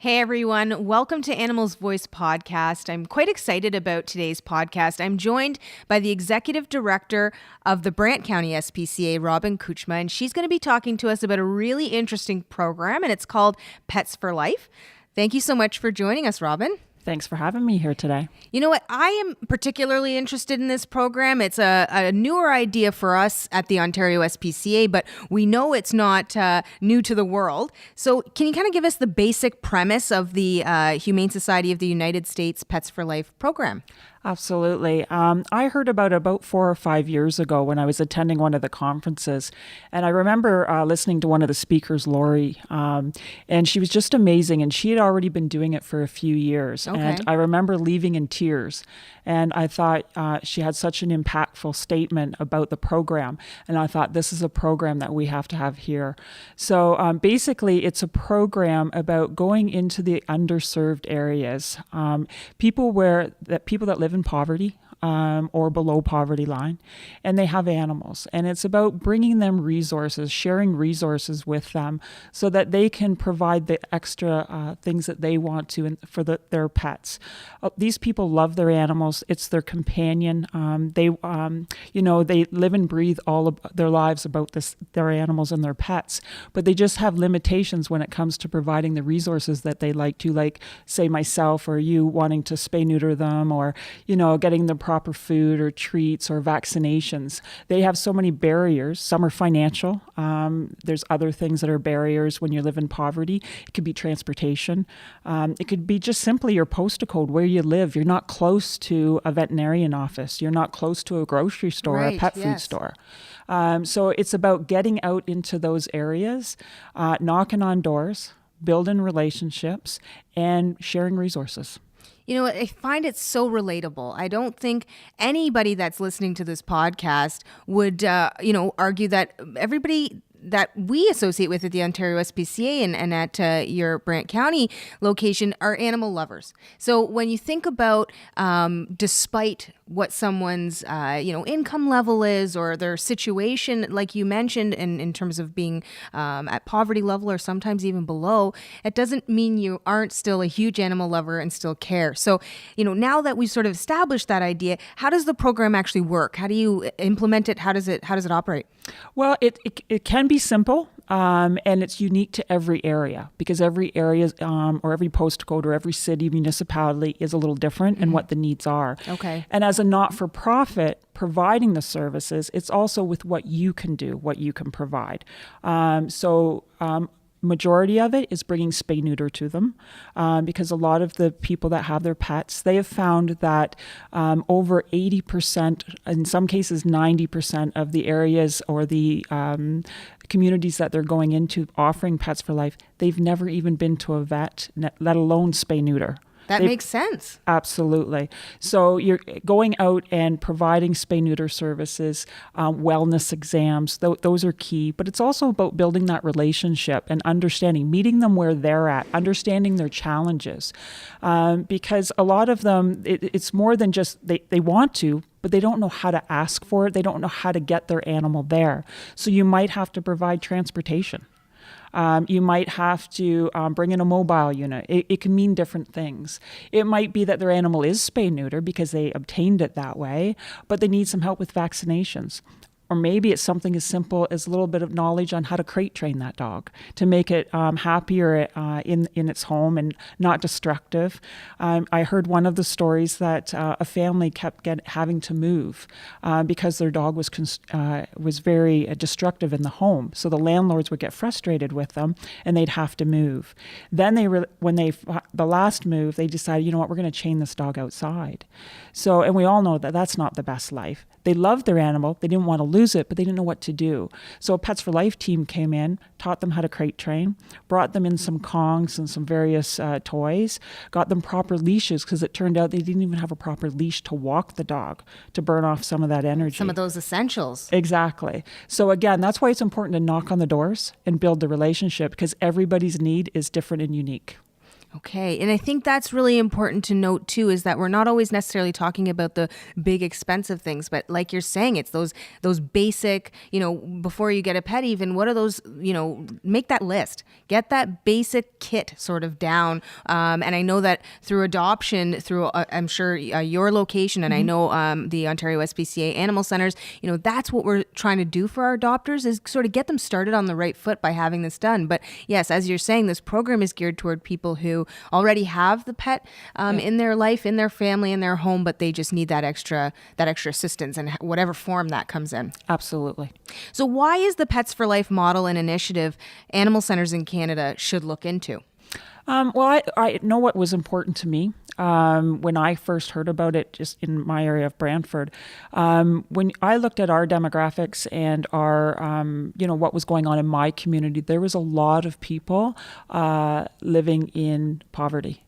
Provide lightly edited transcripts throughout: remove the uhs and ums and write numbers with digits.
Hey everyone, welcome to Animals Voice Podcast. I'm quite excited about today's podcast. I'm joined by the Executive Director of the Brant County SPCA, Robin Kuchma, and she's going to be talking to us about a really interesting program, and it's called Pets for Life. Thank you so much for joining us, Robin. Thanks for having me here today. You know what? I am particularly interested in this program. It's a newer idea for us at the Ontario SPCA, but we know it's not new to the world. So can you kind of give us the basic premise of the Humane Society of the United States Pets for Life program? Absolutely. I heard about 4 or 5 years ago when I was attending one of the conferences. And I remember listening to one of the speakers, Lori, and she was just amazing. And she had already been doing it for a few years. Okay. And I remember leaving in tears. And I thought she had such an impactful statement about the program. And I thought, this is a program that we have to have here. So basically, it's a program about going into the underserved areas. People that live in poverty or below poverty line, and they have animals. And it's about bringing them resources, sharing resources with them so that they can provide the extra things that they want to for their pets. These people love their animals. It's their companion. They live and breathe all of their lives about their animals and their pets, but they just have limitations when it comes to providing the resources that they like to, like, say, myself or you wanting to spay neuter them, or, getting the proper food or treats or vaccinations. They have so many barriers. Some are financial. There's other things that are barriers when you live in poverty. It could be transportation. It could be just simply your postal code, where you live. You're not close to a veterinarian office. You're not close to a grocery store, right, or a pet food store. So it's about getting out into those areas, knocking on doors, building relationships, and sharing resources. You know, I find it so relatable. I don't think anybody that's listening to this podcast would, argue that everybody that we associate with at the Ontario SPCA and at your Brant County location are animal lovers. So when you think about, despite what someone's, income level is or their situation, like you mentioned, in terms of being at poverty level or sometimes even below, it doesn't mean you aren't still a huge animal lover and still care. So, now that we've sort of established that idea, how does the program actually work? How do you implement it? How does it operate? Well, it can be simple, and it's unique to every area, because every area or every postcode or every city, municipality is a little different in what the needs are. Okay. And as a not-for-profit providing the services, it's also with what you can do, what you can provide. Majority of it is bringing spay neuter to them, because a lot of the people that have their pets, they have found that over 80%, in some cases 90% of the areas or the communities that they're going into offering Pets for Life, they've never even been to a vet, let alone spay neuter. That makes sense. Absolutely. So you're going out and providing spay-neuter services, wellness exams, those are key. But it's also about building that relationship and understanding, meeting them where they're at, understanding their challenges. Because a lot of them, it's more than just they want to, but they don't know how to ask for it. They don't know how to get their animal there. So you might have to provide transportation. You might have to bring in a mobile unit. It can mean different things. It might be that their animal is spay-neuter because they obtained it that way, but they need some help with vaccinations. Or maybe it's something as simple as a little bit of knowledge on how to crate train that dog to make it happier in its home and not destructive. I heard one of the stories that a family kept having to move because their dog was very destructive in the home. So the landlords would get frustrated with them and they'd have to move. Then the last move, they decided, you know what, we're going to chain this dog outside. So, and we all know that that's not the best life. They loved their animal. They didn't want to lose it, but they didn't know what to do. So a Pets for Life team came in, taught them how to crate train, brought them in some Kongs and some various toys, got them proper leashes, because it turned out they didn't even have a proper leash to walk the dog, to burn off some of that energy. Some of those essentials. Exactly. So again, that's why it's important to knock on the doors and build the relationship, because everybody's need is different and unique. Okay. And I think that's really important to note too, is that we're not always necessarily talking about the big expensive things, but like you're saying, it's those basic, before you get a pet even, what are those, make that list, get that basic kit sort of down. And I know that through adoption, through I'm sure your location, and I know the Ontario SPCA animal centers, that's what we're trying to do for our adopters, is sort of get them started on the right foot by having this done. But yes, as you're saying, this program is geared toward people who already have the pet in their life, in their family, in their home, but they just need that extra assistance in whatever form that comes in. Absolutely. So why is the Pets for Life model and initiative animal centers in Canada should look into? Well, I know what was important to me when I first heard about it, just in my area of Brantford. When I looked at our demographics and our, what was going on in my community, there was a lot of people living in poverty,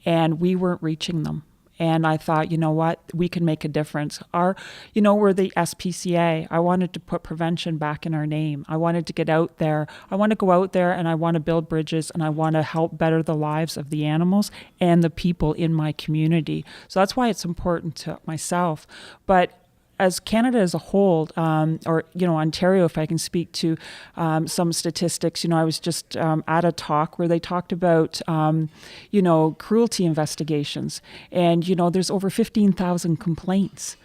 and we weren't reaching them. And I thought, you know what, we can make a difference. We're the SPCA. I wanted to put prevention back in our name. I wanted to get out there. I want to go out there and I want to build bridges, and I want to help better the lives of the animals and the people in my community. So that's why it's important to myself. But as Canada as a whole, Ontario, if I can speak to some statistics, I was just at a talk where they talked about, cruelty investigations. And, there's over 15,000 complaints,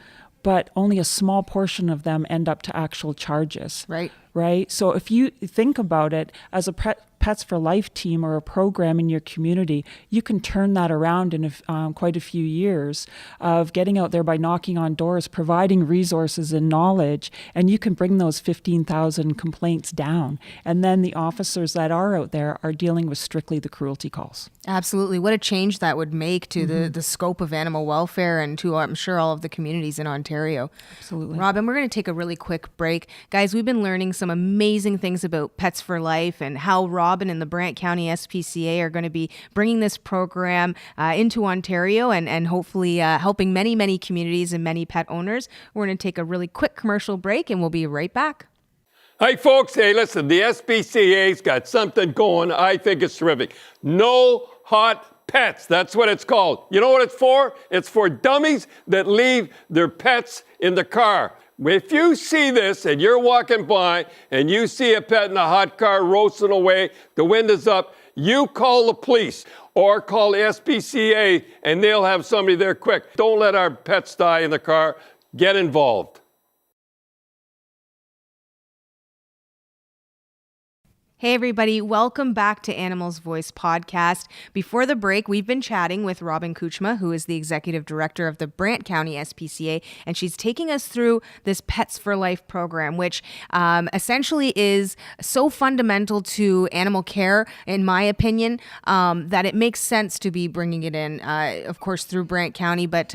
but only a small portion of them end up to actual charges. Right? So if you think about it, as a Pets for Life team or a program in your community, you can turn that around in quite a few years of getting out there by knocking on doors, providing resources and knowledge, and you can bring those 15,000 complaints down. And then the officers that are out there are dealing with strictly the cruelty calls. Absolutely. What a change that would make to the scope of animal welfare and to, I'm sure, all of the communities in Ontario. Absolutely. Robin, we're going to take a really quick break. Guys, we've been learning some amazing things about Pets for Life and how Robin and the Brant County SPCA are going to be bringing this program into Ontario and hopefully helping many, many communities and many pet owners. We're going to take a really quick commercial break and we'll be right back. Hey, folks. Hey, listen, the SPCA's got something going. I think it's terrific. No hot pets. That's what it's called. You know what it's for? It's for dummies that leave their pets in the car. If you see this and you're walking by and you see a pet in a hot car roasting away, the windows up, you call the police or call the SPCA and they'll have somebody there quick. Don't let our pets die in the car. Get involved. Hey everybody, welcome back to Animals Voice podcast. Before the break, we've been chatting with Robin Kuchma, who is the executive director of the Brant County SPCA, and she's taking us through this Pets for Life program, which essentially is so fundamental to animal care, in my opinion, that it makes sense to be bringing it in, of course, through Brant County, but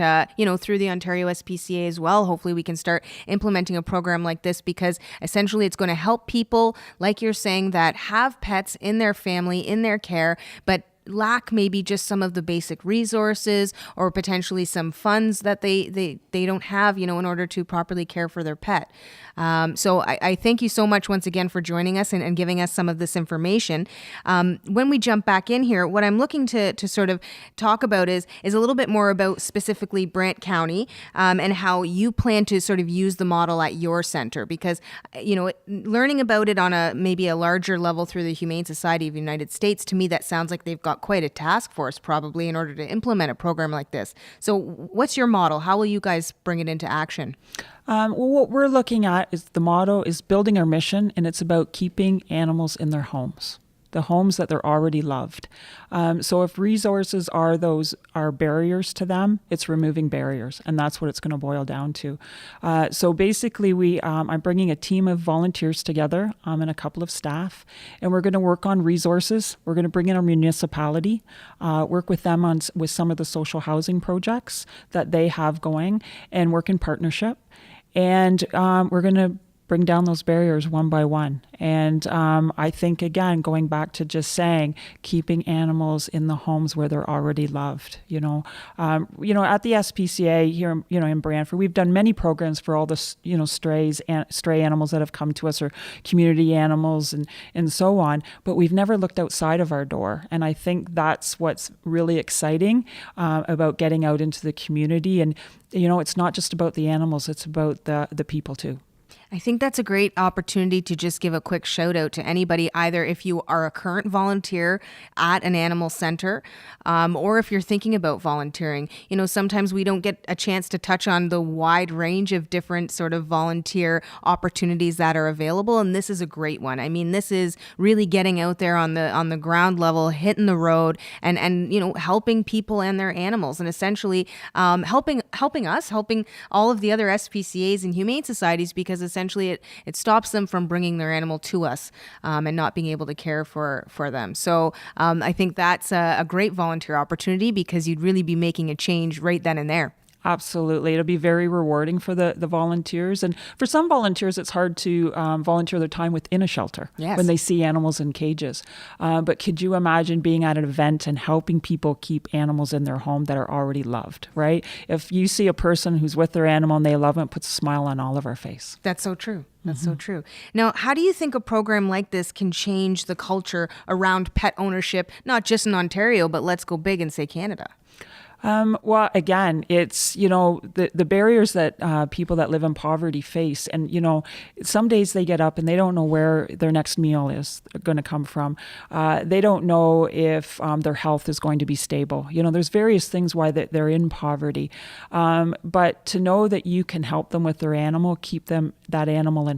through the Ontario SPCA as well. Hopefully we can start implementing a program like this, because essentially it's going to help people, like you're saying, that have pets in their family, in their care, but lack maybe just some of the basic resources or potentially some funds that they don't have, in order to properly care for their pet. So I thank you so much once again for joining us and giving us some of this information. When we jump back in here, what I'm looking to sort of talk about is a little bit more about specifically Brant County and how you plan to sort of use the model at your center, because, learning about it on maybe a larger level through the Humane Society of the United States, to me, that sounds like they've got quite a task force probably in order to implement a program like this. So what's your model? How will you guys bring it into action? Well, what we're looking at is the motto is building our mission, and it's about keeping animals in their homes, the homes that they're already loved. So if resources are barriers to them, it's removing barriers, and that's what it's going to boil down to. So basically, I'm bringing a team of volunteers together and a couple of staff, and we're going to work on resources. We're going to bring in our municipality, work with them with some of the social housing projects that they have going, and work in partnership. And we're going to bring down those barriers one by one. And I think, again, going back to just saying, keeping animals in the homes where they're already loved. At the SPCA here, in Brantford, we've done many programs for all the, stray animals that have come to us, or community animals and so on. But we've never looked outside of our door. And I think that's what's really exciting about getting out into the community. And, it's not just about the animals, it's about the people too. I think that's a great opportunity to just give a quick shout out to anybody, either if you are a current volunteer at an animal center, or if you're thinking about volunteering. Sometimes we don't get a chance to touch on the wide range of different sort of volunteer opportunities that are available, and this is a great one. I mean, this is really getting out there on the ground level, hitting the road, and helping people and their animals, and essentially helping all of the other SPCAs and humane societies, because essentially it stops them from bringing their animal to us and not being able to care for them. So I think that's a great volunteer opportunity, because you'd really be making a change right then and there. Absolutely. It'll be very rewarding for the volunteers. And for some volunteers, it's hard to volunteer their time within a shelter when they see animals in cages. But could you imagine being at an event and helping people keep animals in their home that are already loved, right? If you see a person who's with their animal and they love it, it puts a smile on all of our face. That's so true. That's so true. Now, how do you think a program like this can change the culture around pet ownership, not just in Ontario, but let's go big and say Canada? Well, again, it's, the barriers that people that live in poverty face. And, some days they get up and they don't know where their next meal is going to come from. They don't know if their health is going to be stable. There's various things why they're in poverty. But to know that you can help them with their animal, keep that animal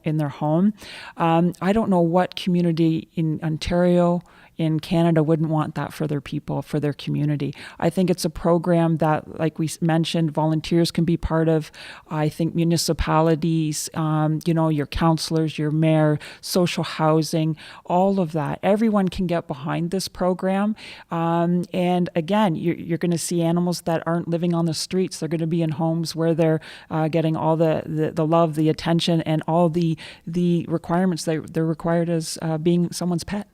in their home. I don't know what community in Ontario, in Canada, wouldn't want that for their people, for their community. I think it's a program that, like we mentioned, volunteers can be part of. I think municipalities, your councillors, your mayor, social housing, all of that. Everyone can get behind this program. And again, you're going to see animals that aren't living on the streets. They're going to be in homes where they're getting all the love, the attention, and all the requirements they're required as being someone's pet.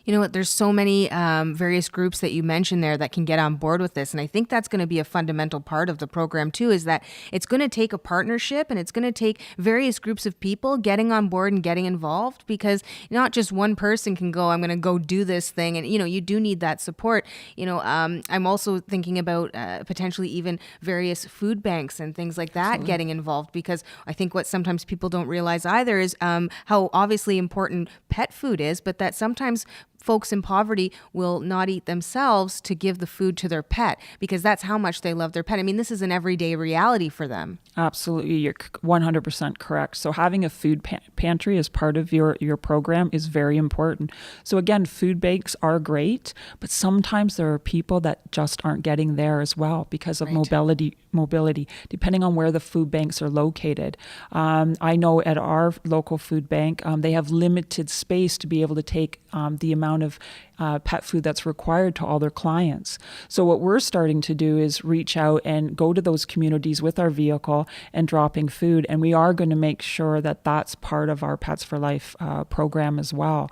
You know what? There's so many various groups that you mentioned there that can get on board with this. And I think that's going to be a fundamental part of the program too, is that it's going to take a partnership, and it's going to take various groups of people getting on board and getting involved, because not just one person can go, I'm going to go do this thing. And, you do need that support. I'm also thinking about potentially even various food banks and things like that. Absolutely. Getting involved, because I think what sometimes people don't realize either is how obviously important pet food is, but that sometimes folks in poverty will not eat themselves to give the food to their pet, because that's how much they love their pet. I mean, this is an everyday reality for them. Absolutely. You're 100% correct. So having a food pantry as part of your program is very important. So again, food banks are great, but sometimes there are people that just aren't getting there as well because of mobility, depending on where the food banks are located. I know at our local food bank, they have limited space to be able to take the amount of pet food that's required to all their clients. So what we're starting to do is reach out and go to those communities with our vehicle and dropping food. And we are going to make sure that that's part of our Pets for Life program as well.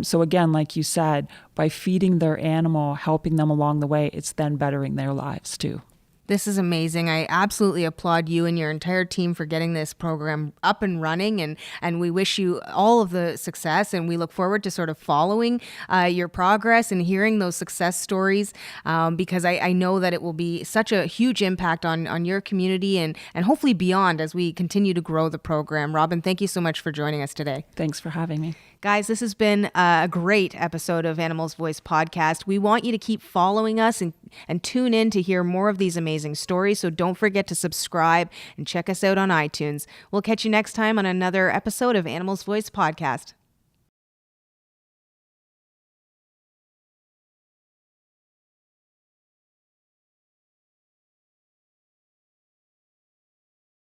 So again, like you said, by feeding their animal, helping them along the way, it's then bettering their lives too. This is amazing. I absolutely applaud you and your entire team for getting this program up and running, and we wish you all of the success, and we look forward to sort of following your progress and hearing those success stories, because I know that it will be such a huge impact on your community and hopefully beyond as we continue to grow the program. Robin, thank you so much for joining us today. Thanks for having me. Guys, this has been a great episode of Animals Voice Podcast. We want you to keep following us and tune in to hear more of these amazing stories. So don't forget to subscribe and check us out on iTunes. We'll catch you next time on another episode of Animals Voice Podcast.